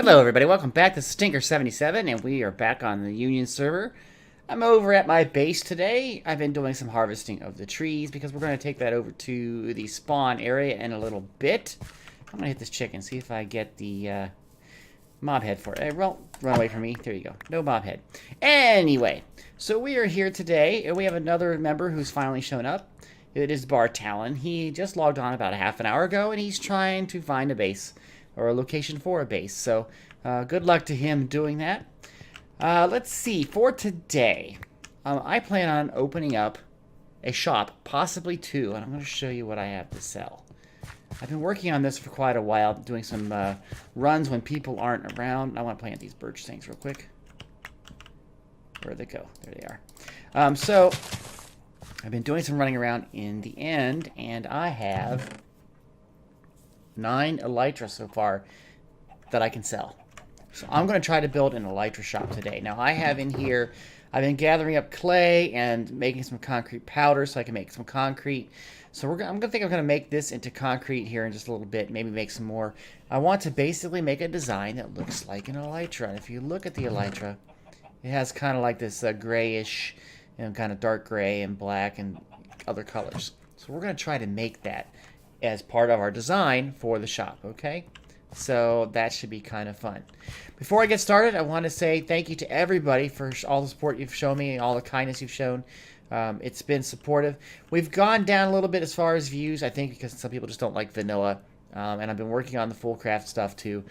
Hello everybody, welcome back to Stinker77, and we are back on the Union server. I'm over at my base today. I've been doing some harvesting of the trees because we're going to take that over to the spawn area in a little bit. I'm going to hit this chicken, see if I get the mob head for it. Well, run away from me. There you go. No mob head. Anyway, so we are here today, and we have another member who's finally shown up. It is Bar Talon. He just logged on about a half an hour ago, and he's trying to find a base. Or a location for a base. So, good luck to him doing that. Let's see. For today, I plan on opening up a shop, possibly two, and I'm going to show you what I have to sell. I've been working on this for quite a while, doing some runs when people aren't around. I want to plant these birch things real quick. Where'd they go? There they are. So, I've been doing some running around in the end, and I have 9 elytra so far that I can sell. So I'm going to try to build an elytra shop today. Now I have in here, I've been gathering up clay and making some concrete powder so I can make some concrete. So I'm going to make this into concrete here in just a little bit, maybe make some more. I want to basically make a design that looks like an elytra. And if you look at the elytra, it has kind of like this grayish, kind of dark gray and black and other colors. So we're going to try to make that as part of our design for the shop, okay? So that should be kind of fun. Before I get started, I want to say thank you to everybody for all the support you've shown me and all the kindness you've shown. It's been supportive. We've gone down a little bit as far as views, I think, because some people just don't like vanilla. And I've been working on the full craft stuff too.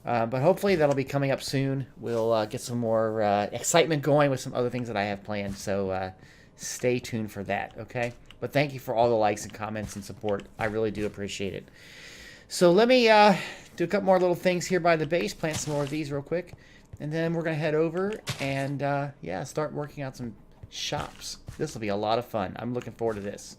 But hopefully that'll be coming up soon. We'll get some more excitement going with some other things that I have planned. So stay tuned for that, okay? But thank you for all the likes and comments and support. I really do appreciate it. So let me do a couple more little things here by the base. Plant some more of these real quick. And then we're going to head over and, yeah, start working out some shops. This will be a lot of fun. I'm looking forward to this.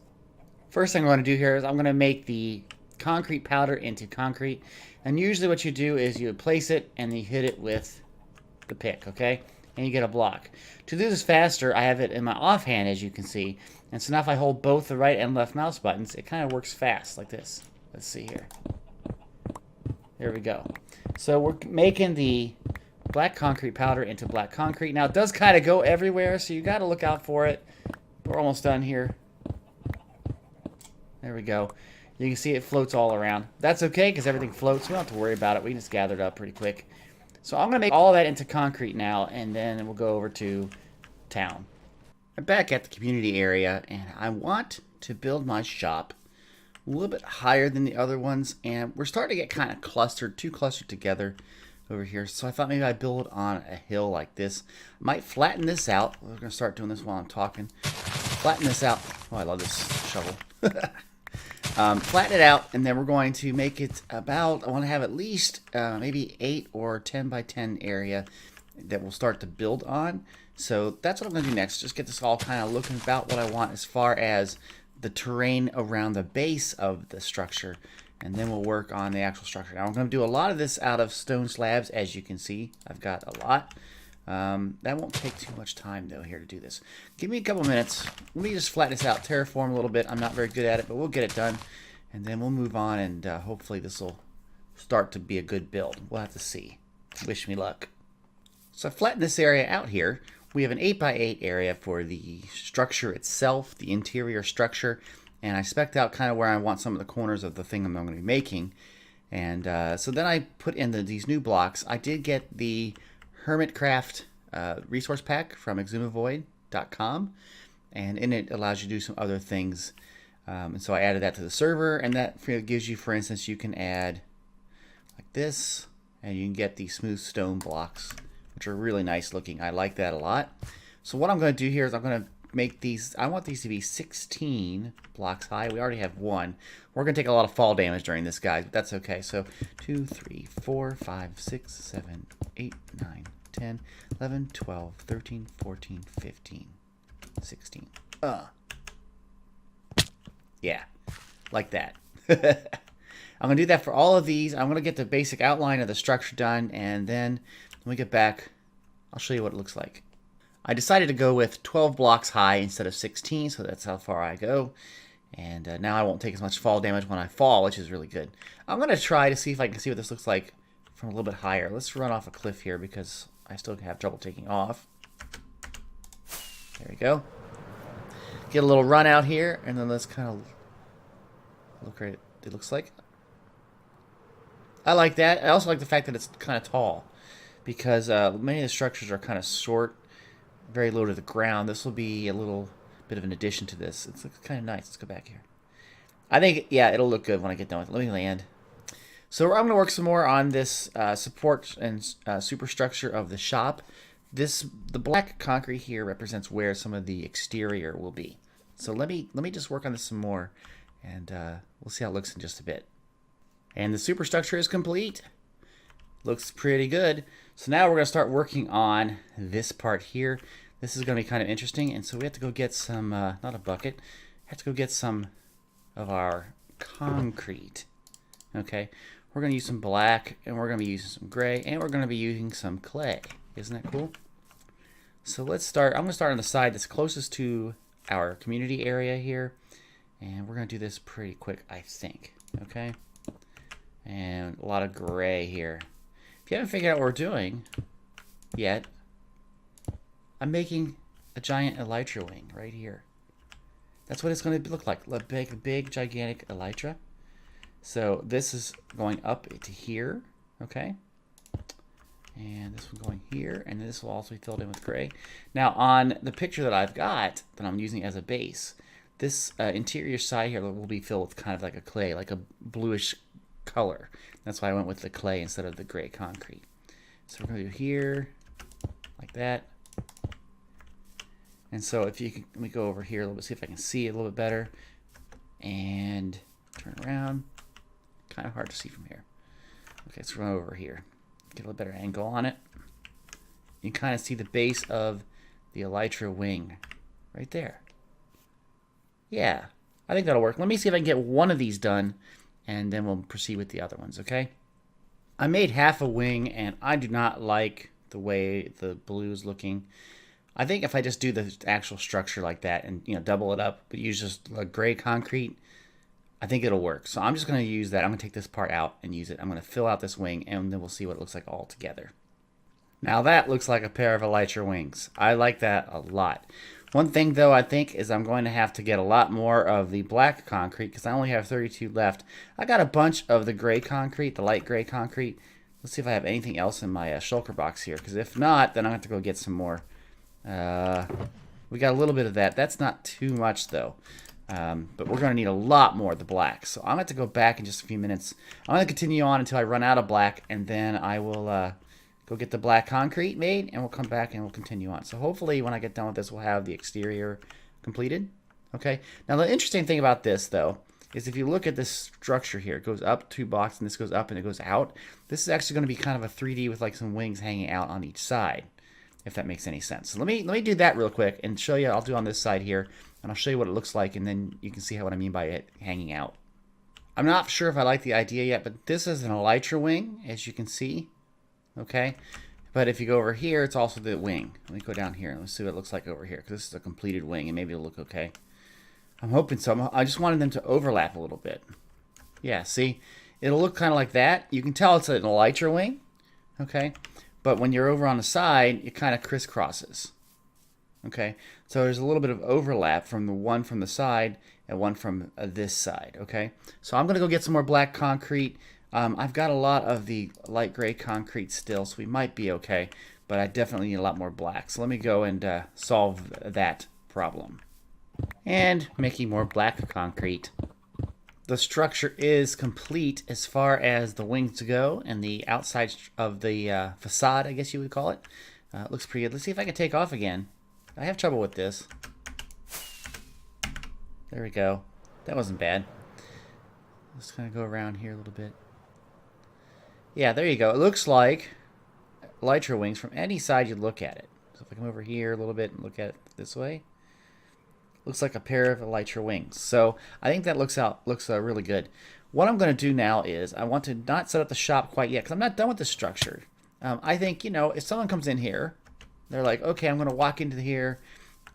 First thing I'm going to do here is I'm going to make the concrete powder into concrete. And usually what you do is you place it and you hit it with the pick, okay? And you get a block. To do this faster, I have it in my offhand, as you can see. And so now if I hold both the right and left mouse buttons, it kind of works fast, like this. Let's see here. There we go. So we're making the black concrete powder into black concrete. Now it does kind of go everywhere, so you got to look out for it. We're almost done here. There we go. You can see it floats all around. That's okay, because everything floats. We don't have to worry about it. We can just gather it up pretty quick. So I'm going to make all of that into concrete now, and then we'll go over to town. I'm back at the community area, and I want to build my shop a little bit higher than the other ones, and we're starting to get kind of clustered, too clustered together over here. So I thought maybe I'd build on a hill like this. I might flatten this out. We're going to start doing this while I'm talking. Flatten this out. Oh, I love this shovel. Flatten it out, and then we're going to make it about, I want to have at least maybe 8 or 10 by 10 area that we'll start to build on. So that's what I'm going to do next. Just get this all kind of looking about what I want as far as the terrain around the base of the structure. And then we'll work on the actual structure. Now I'm going to do a lot of this out of stone slabs, as you can see. I've got a lot. That won't take too much time, though, here to do this. Give me a couple minutes. Let me just flatten this out, terraform a little bit. I'm not very good at it, but we'll get it done. And then we'll move on, and hopefully this will start to be a good build. We'll have to see. Wish me luck. So I flattened this area out here. We have an 8 by 8 area for the structure itself, the interior structure. And I spec'd out kind of where I want some of the corners of the thing I'm going to be making. And so then I put in these new blocks. I did get the Hermit Craft resource pack from exumavoid.com, and in it allows you to do some other things. And so I added that to the server, and that gives you, for instance, you can add like this, and you can get these smooth stone blocks, which are really nice looking. I like that a lot. So what I'm going to do here is I'm going to make these, I want these to be 16 blocks high. We already have one. We're going to take a lot of fall damage during this, guys, but that's okay. So 2, 3, 4, 5, 6, 7, 8, 9, 10, 11, 12, 13, 14, 15, 16. Yeah, like that. I'm going to do that for all of these. I'm going to get the basic outline of the structure done, and then when we get back, I'll show you what it looks like. I decided to go with 12 blocks high instead of 16, so that's how far I go. And now I won't take as much fall damage when I fall, which is really good. I'm going to try to see if I can see what this looks like from a little bit higher. Let's run off a cliff here because I still have trouble taking off. There we go. Get a little run out here, and then let's kind of look right. It looks like. I like that. I also like the fact that it's kind of tall, because many of the structures are kind of short, very low to the ground. This will be a little bit of an addition to this. It looks kind of nice. Let's go back here. I think, yeah, it'll look good when I get done with it. Let me land. So I'm going to work some more on this support and superstructure of the shop. The black concrete here represents where some of the exterior will be. So let me just work on this some more, and we'll see how it looks in just a bit. And the superstructure is complete. Looks pretty good. So now we're going to start working on this part here. This is going to be kind of interesting, and so we have to go get some, not a bucket, have to go get some of our concrete. Okay, we're going to use some black, and we're going to be using some gray, and we're going to be using some clay. Isn't that cool? So let's start. I'm going to start on the side that's closest to our community area here, and we're going to do this pretty quick, I think. Okay, and a lot of gray here. If you haven't figured out what we're doing yet, I'm making a giant elytra wing right here. That's what it's going to look like. A big, gigantic elytra. So this is going up to here, okay? And this one going here, and this will also be filled in with gray. Now on the picture that I've got, that I'm using as a base, this interior side here will be filled with kind of like a clay, like a bluish color. That's why I went with the clay instead of the gray concrete. So we're going to do here, like that. And so if you can, let me go over here a little bit, see if I can see it a little bit better. And turn around. Kind of hard to see from here. Okay, let's run over here. Get a little better angle on it. You can kind of see the base of the elytra wing right there. Yeah, I think that'll work. Let me see if I can get one of these done, and then we'll proceed with the other ones, okay? I made half a wing, and I do not like the way the blue is looking. I think if I just do the actual structure like that and, you know, double it up, but use just gray concrete, I think it'll work. So I'm just going to use that. I'm going to take this part out and use it. I'm going to fill out this wing, and then we'll see what it looks like all together. Now that looks like a pair of elytra wings. I like that a lot. One thing, though, I think is I'm going to have to get a lot more of the black concrete because I only have 32 left. I got a bunch of the gray concrete, the light gray concrete. Let's see if I have anything else in my shulker box here, because if not, then I'm going to have to go get some more. We got a little bit of that. That's not too much, though. But we're going to need a lot more of the black. So I'm going to have to go back in just a few minutes. I'm going to continue on until I run out of black, and then I will go get the black concrete made, and we'll come back and we'll continue on. So hopefully when I get done with this, we'll have the exterior completed. Okay. Now the interesting thing about this, though, is if you look at this structure here, it goes up 2 blocks, and this goes up and it goes out. This is actually going to be kind of a 3D with like some wings hanging out on each side, if that makes any sense. So let me do that real quick and show you. I'll do on this side here, and I'll show you what it looks like, and then you can see what I mean by it hanging out. I'm not sure if I like the idea yet, but this is an elytra wing, as you can see. Okay, but if you go over here, it's also the wing. Let me go down here and let's see what it looks like over here, because this is a completed wing, and maybe it'll look okay. I'm hoping so. I just wanted them to overlap a little bit. Yeah, see? It'll look kind of like that. You can tell it's an elytra wing, okay? But when you're over on the side, it kind of crisscrosses. Okay, so there's a little bit of overlap from the one from the side and one from this side. Okay, so I'm gonna go get some more black concrete. I've got a lot of the light gray concrete still, so we might be okay, but I definitely need a lot more black. So let me go and solve that problem. And making more black concrete. The structure is complete as far as the wings go and the outside of the facade, I guess you would call it. It looks pretty good. Let's see if I can take off again. I have trouble with this. There we go. That wasn't bad. Let's kind of go around here a little bit. Yeah, there you go. It looks like elytra wings from any side you look at it. So if I come over here a little bit and look at it this way, looks like a pair of elytra wings. So I think that looks really good. What I'm going to do now is I want to not set up the shop quite yet because I'm not done with the structure. I think, you know, if someone comes in here, they're like, okay, I'm going to walk into here,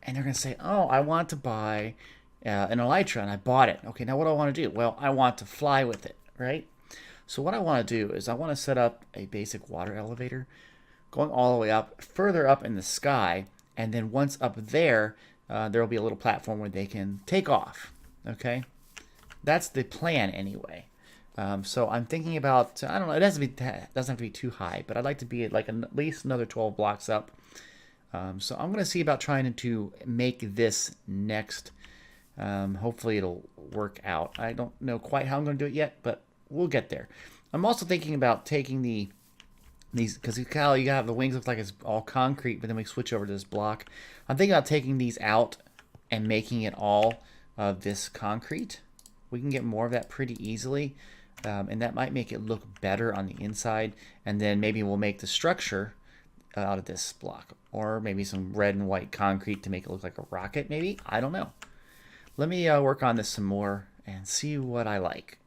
and they're going to say, oh, I want to buy an elytra, and I bought it. Okay, now what do I want to do? Well, I want to fly with it, right? So what I want to do is I want to set up a basic water elevator going all the way up, further up in the sky, and then once up there, there will be a little platform where they can take off. Okay, that's the plan anyway. So I'm thinking about, I don't know, doesn't have to be too high, but I'd like to be at like at least another 12 blocks up. So I'm going to see about trying to make this next. Hopefully it'll work out. I don't know quite how I'm going to do it yet, but we'll get there. I'm also thinking about taking these, because you have the wings look like it's all concrete, but then we switch over to this block. I'm thinking about taking these out and making it all of this concrete. We can get more of that pretty easily, and that might make it look better on the inside. And then maybe we'll make the structure out of this block, or maybe some red and white concrete to make it look like a rocket. Maybe, I don't know. Let me work on this some more and see what I like.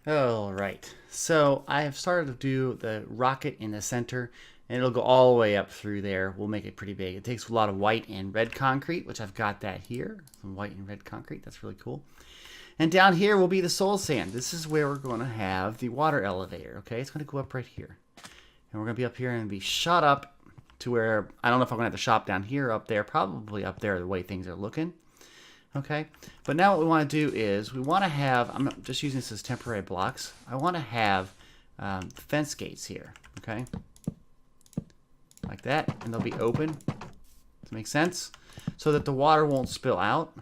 All right, so I have started to do the rocket in the center, and it'll go all the way up through there. We'll make it pretty big. It takes a lot of white and red concrete, which I've got that here. Some white and red concrete. That's really cool. And down here will be the soul sand. This is where we're going to have the water elevator. Okay, it's going to go up right here. And we're going to be up here and be shot up to where, I don't know if I'm going to have to shop down here or up there. Probably up there the way things are looking. Okay, but now what we want to do is we want to have, I'm just using this as temporary blocks. I want to have fence gates here, okay, like that, and they'll be open. Does that make sense? So that the water won't spill out.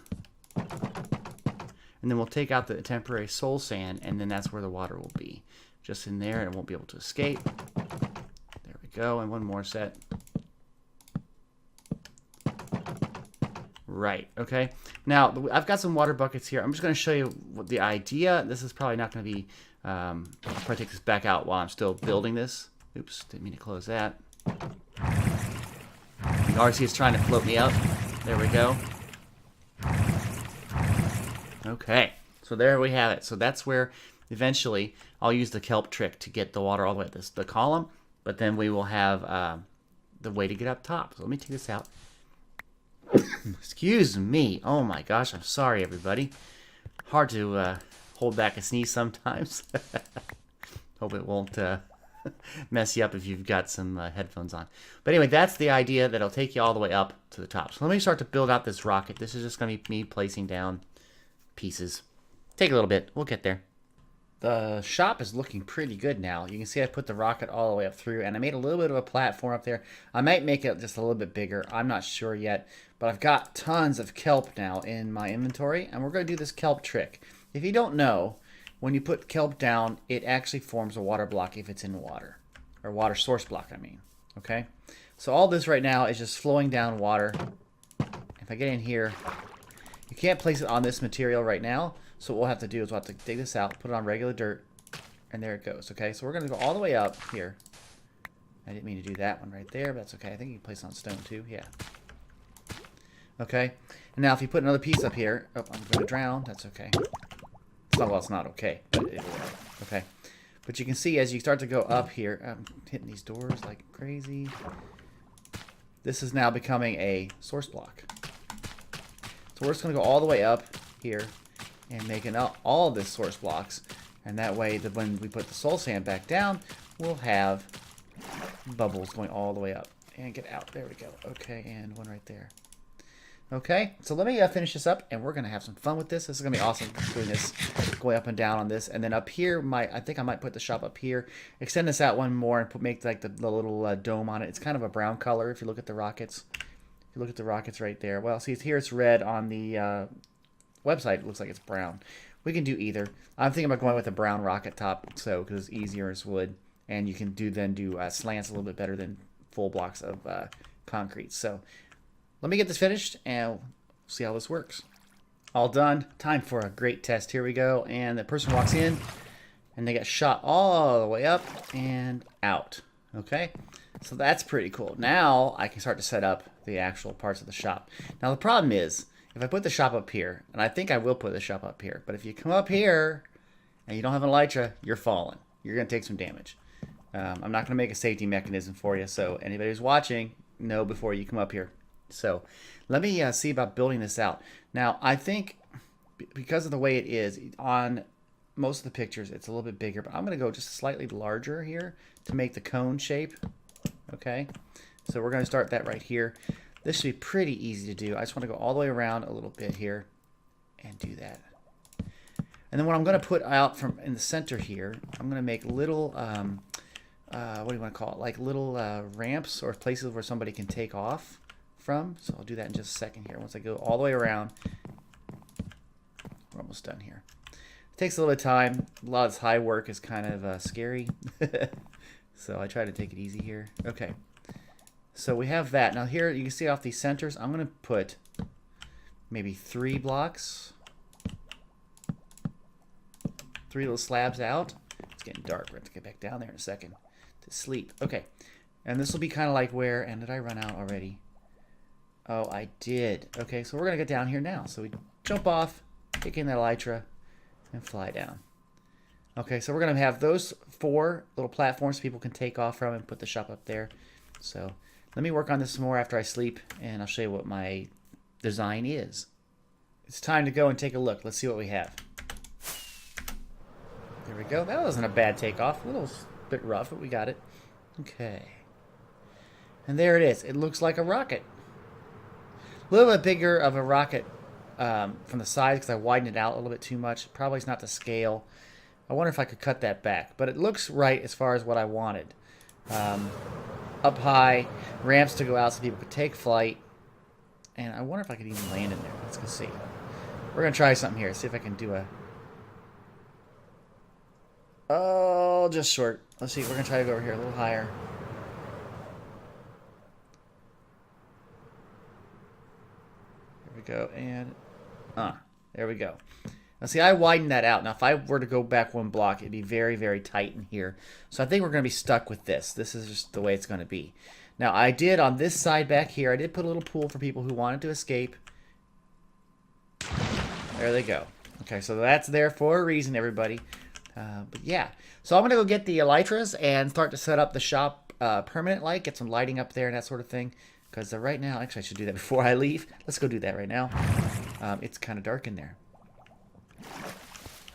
And then we'll take out the temporary soul sand, and then that's where the water will be, just in there, and it won't be able to escape. There we go, and one more set. Right, okay. Now, I've got some water buckets here. I'm just going to show you what the idea. This is probably not going to be, I'll probably take this back out while I'm still building this. Oops, didn't mean to close that. The RC is trying to float me up. There we go. Okay, so there we have it. So that's where eventually I'll use the kelp trick to get the water all the way up the column, but then we will have the way to get up top. So let me take this out. Excuse me. Oh my gosh, I'm sorry, everybody. Hard to hold back a sneeze sometimes. Hope it won't mess you up if you've got some headphones on. But anyway, that's the idea, that it'll take you all the way up to the top. So let me start to build out this rocket. This is just going to be me placing down pieces. Take a little bit. We'll get there. The shop is looking pretty good now. You can see I put the rocket all the way up through, and I made a little bit of a platform up there. I might make it just a little bit bigger. I'm not sure yet, but I've got tons of kelp now in my inventory, and we're going to do this kelp trick. If you don't know, when you put kelp down, it actually forms a water block if it's in water, or water source block, I mean. Okay? So all this right now is just flowing down water. If I get in here, you can't place it on this material right now. So what we'll have to do is we'll have to dig this out, put it on regular dirt, and there it goes. Okay, so we're going to go all the way up here. I didn't mean to do that one right there, but that's okay. I think you can place it on stone too. Yeah. Okay, and now if you put another piece up here, oh, I'm going to drown. That's okay. Well, it's not okay, but it'll work. Okay, but you can see as you start to go up here, I'm hitting these doors like crazy. This is now becoming a source block. So we're just going to go all the way up here and making all of this source blocks, and that way that when we put the soul sand back down, we'll have bubbles going all the way up and get out. There we go. Okay, and one right there. Okay, so let me finish this up, and we're gonna have some fun with this. This is gonna be awesome doing this, going up and down on this, and then up here, I think I might put the shop up here, extend this out one more, and make like the little dome on it. It's kind of a brown color if you look at the rockets. If you look at the rockets right there, well, see here it's red on the website. It looks like it's brown. We can do either. I'm thinking about going with a brown rocket top, so because it's easier as wood, and you can then do slants a little bit better than full blocks of concrete. So let me get this finished and see how this works. All done. Time for a great test. Here we go. And the person walks in, and they get shot all the way up and out. Okay, so that's pretty cool. Now I can start to set up the actual parts of the shop. Now the problem is, if I put the shop up here, and I think I will put the shop up here, but if you come up here and you don't have an elytra, you're falling. You're going to take some damage. I'm not going to make a safety mechanism for you, so anybody who's watching, know before you come up here. So let me see about building this out. Now, I think because of the way it is, on most of the pictures, it's a little bit bigger, but I'm going to go just slightly larger here to make the cone shape. Okay, so we're going to start that right here. This should be pretty easy to do. I just want to go all the way around a little bit here and do that. And then what I'm going to put out from in the center here, I'm going to make little, what do you want to call it? Like little ramps or places where somebody can take off from. So I'll do that in just a second here. Once I go all the way around, we're almost done here. It takes a little bit of time. A lot of this high work is kind of scary. So I try to take it easy here. Okay. So we have that. Now here you can see off these centers, I'm going to put maybe 3 blocks. 3 little slabs out. It's getting dark. We're going to get back down there in a second to sleep. Okay. And this will be kind of like where, and did I run out already? Oh, I did. Okay, so we're going to get down here now. So we jump off, kick in that elytra, and fly down. Okay, so we're going to have those 4 little platforms people can take off from and put the shop up there. So let me work on this some more after I sleep, and I'll show you what my design is. It's time to go and take a look. Let's see what we have. There we go. That wasn't a bad takeoff. A little bit rough, but we got it. Okay. And there it is. It looks like a rocket. A little bit bigger of a rocket from the sides because I widened it out a little bit too much. Probably it's not to scale. I wonder if I could cut that back. But it looks right as far as what I wanted. Up high, ramps to go out so people could take flight. And I wonder if I could even land in there. Let's go see. We're going to try something here. See if I can do a... Oh, just short. Let's see. We're going to try to go over here a little higher. There we go. And... there we go. Now, see, I widened that out. Now, if I were to go back 1 block, it'd be very, very tight in here. So I think we're going to be stuck with this. This is just the way it's going to be. Now, I did, on this side back here, I did put a little pool for people who wanted to escape. There they go. Okay, so that's there for a reason, everybody. But yeah, so I'm going to go get the elytras and start to set up the shop permanent light, get some lighting up there and that sort of thing. Because right now, actually I should do that before I leave. Let's go do that right now. It's kind of dark in there.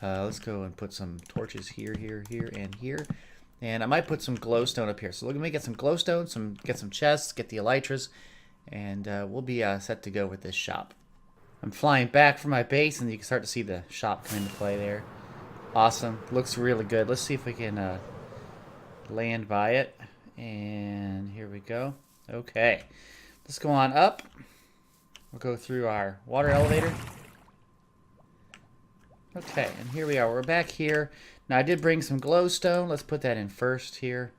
Let's go and put some torches here, here, here, and here. And I might put some glowstone up here. So let me get some glowstone, get some chests, get the elytras, and we'll be set to go with this shop. I'm flying back from my base, and you can start to see the shop come into play there. Awesome. Looks really good. Let's see if we can land by it. And here we go. Okay. Let's go on up. We'll go through our water elevator. Okay, and here we are. We're back here. Now, I did bring some glowstone. Let's put that in first here.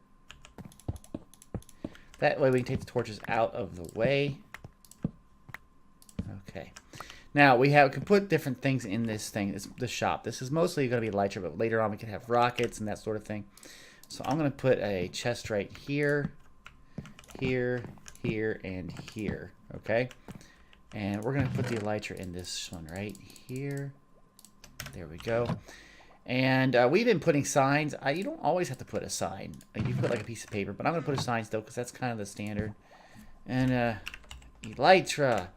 That way we can take the torches out of the way. Okay. Now, we can put different things in this thing, the shop. This is mostly going to be elytra, but later on we can have rockets and that sort of thing. So I'm going to put a chest right here, here, here, and here. Okay? And we're going to put the elytra in this one right here. There we go. And we've been putting signs. You don't always have to put a sign. You put like a piece of paper, but I'm going to put a sign still because that's kind of the standard. And elytra.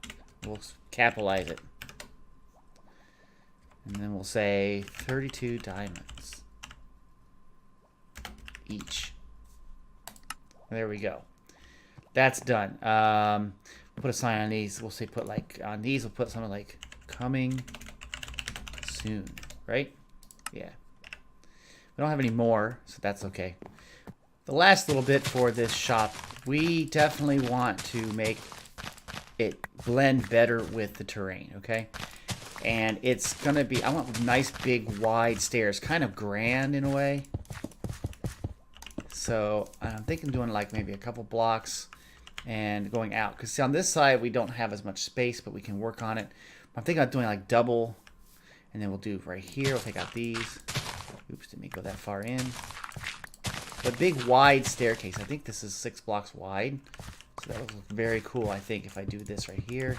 We'll capitalize it. And then we'll say 32 diamonds each. There we go. That's done. Put a sign on these. We'll say put like on these. We'll put something like coming soon, right? Yeah. We don't have any more, so that's okay. The last little bit for this shop, we definitely want to make it blend better with the terrain, okay? And it's going to be, I want nice big wide stairs, kind of grand in a way. So I'm thinking doing like maybe a couple blocks and going out. Because on this side we don't have as much space, but we can work on it. I'm thinking of doing like double. And then we'll do right here. We'll take out these. Oops, didn't go that far in. But big wide staircase. I think this is 6 blocks wide. So that will look very cool, I think, if I do this right here.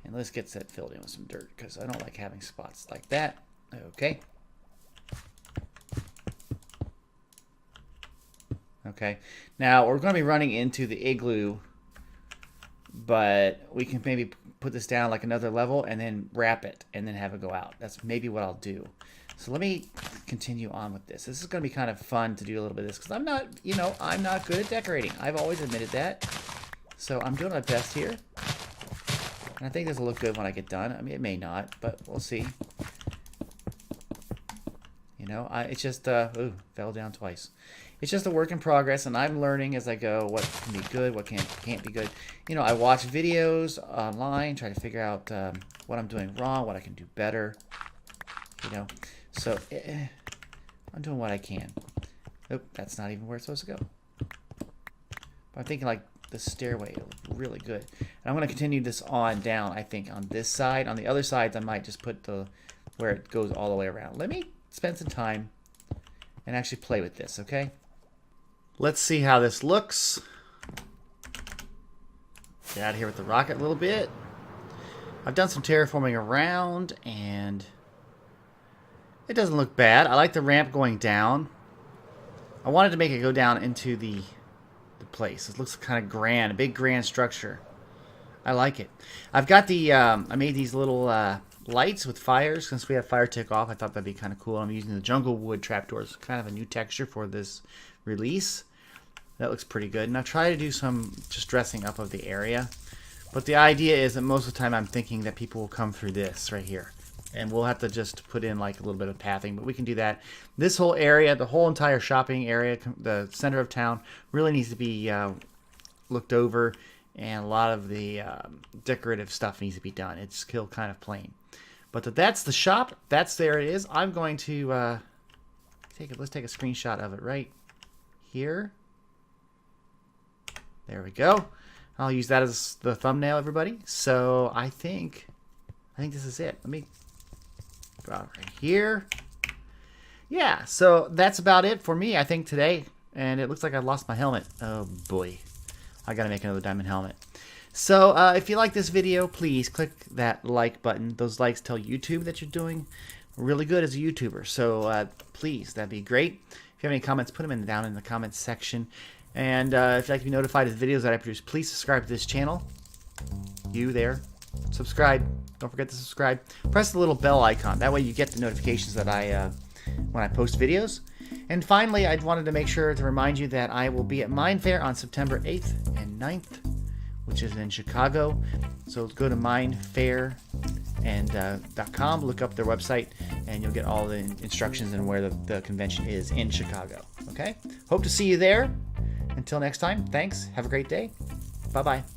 And let's get that filled in with some dirt because I don't like having spots like that. Okay. Okay. Now we're going to be running into the igloo, but we can maybe put this down like another level and then wrap it and then have it go out. That's maybe what I'll do. So let me continue on with this. This is going to be kind of fun to do a little bit of this because I'm not, I'm not good at decorating. I've always admitted that. So I'm doing my best here. And I think this will look good when I get done. I mean, it may not, but we'll see. It's just, ooh, fell down twice. It's just a work in progress, and I'm learning as I go what can be good, what can't be good. I watch videos online, try to figure out what I'm doing wrong, what I can do better. So I'm doing what I can. Nope, that's not even where it's supposed to go. But I'm thinking like the stairway, it'll look really good. And I'm going to continue this on down, I think, on this side. On the other sides, I might just put where it goes all the way around. Let me spend some time and actually play with this, okay? Let's see how this looks. Get out of here with the rocket a little bit. I've done some terraforming around, and it doesn't look bad. I like the ramp going down. I wanted to make it go down into the place. It looks kind of grand, a big grand structure. I like it. I've got the, I made these little lights with fires. Since we have fire tick off, I thought that'd be kind of cool. I'm using the jungle wood trapdoors, kind of a new texture for this release. That looks pretty good. And I've tried to do some just dressing up of the area. But the idea is that most of the time I'm thinking that people will come through this right here. And we'll have to just put in like a little bit of pathing, but we can do that. This whole area, the whole entire shopping area, the center of town, really needs to be looked over, and a lot of the decorative stuff needs to be done. It's still kind of plain. But that's the shop. There it is. I'm going to let's take a screenshot of it right here. There we go. I'll use that as the thumbnail, everybody. So I think this is it. Let me go out right here. Yeah, so that's about it for me, I think, today. And it looks like I lost my helmet. Oh boy, I gotta make another diamond helmet. So if you like this video, please click that like button. Those likes tell YouTube that you're doing really good as a YouTuber. So please, that'd be great. If you have any comments, put them down in the comments section. And if you'd like to be notified of the videos that I produce, please subscribe to this channel. You there, subscribe. Don't forget to subscribe. Press the little bell icon. That way you get the notifications that when I post videos. And finally, I wanted to make sure to remind you that I will be at Mine Fair on September 8th and 9th, which is in Chicago. So go to minefair.com, look up their website, and you'll get all the instructions and where the convention is in Chicago. Okay? Hope to see you there. Until next time, thanks. Have a great day. Bye-bye.